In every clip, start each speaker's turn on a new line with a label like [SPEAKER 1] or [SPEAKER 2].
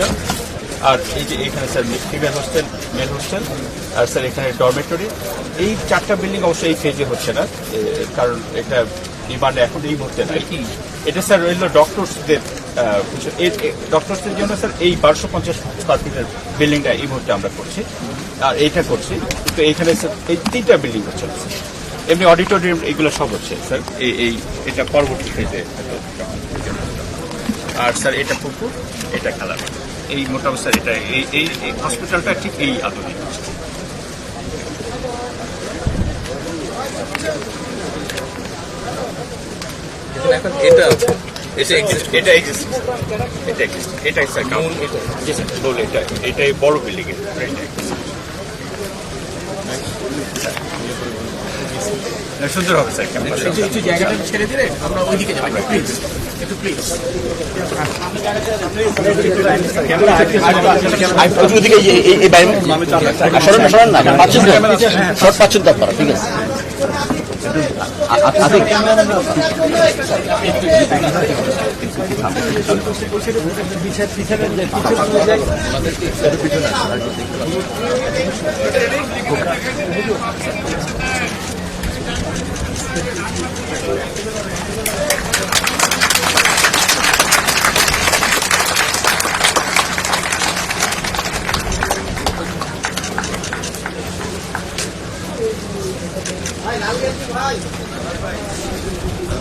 [SPEAKER 1] Hospital, আর এই যে এখানে sir female hostel, male hostel, আর স্যার এখানে ডরমেটরি। এই 4টা বিল্ডিং অবশ্যই এই ফেজে হচ্ছে না, কারণ এটা ডিমান্ড এখন এই মুহূর্তে নাই। এটা স্যার রইল ডক্টরসদের জন্য স্যার এই 1250 স্কোয়ার ফিটের বিল্ডিংটা এই মুহূর্তে আমরা করছি, আর এইটা করছি। তো এইখানে স্যার এই 3টা বিল্ডিং হচ্ছে এমনি অডিটোরিয়াম এগুলো সব হচ্ছে স্যার এই এটা পরবর্তী ফেজে। আর স্যার এটা পুকুর, এটা খেলার, এই মোটামুটি স্যার এটা এই হসপিটালটা ঠিক এই আধুনিক। এটাই বড় বিল্ডিং এর সুন্দর হবে স্যার।
[SPEAKER 2] জায়গাটা ছেড়ে দিলে আমরা ওইদিকে যাবো প্লিজ, একটু প্লিজ।
[SPEAKER 3] ঠিক আছে।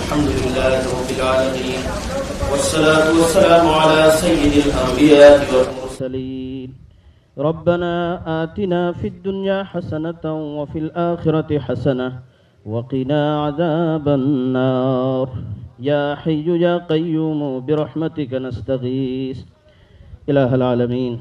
[SPEAKER 4] الحمد لله رب العالمين والصلاة والسلام على سيد الأنبياء والمرسلين ربنا آتنا في الدنيا حسنة وفي الآخرة حسنة وقنا عذاب النار يا حي يا قيوم برحمتك نستغيث إله العالمين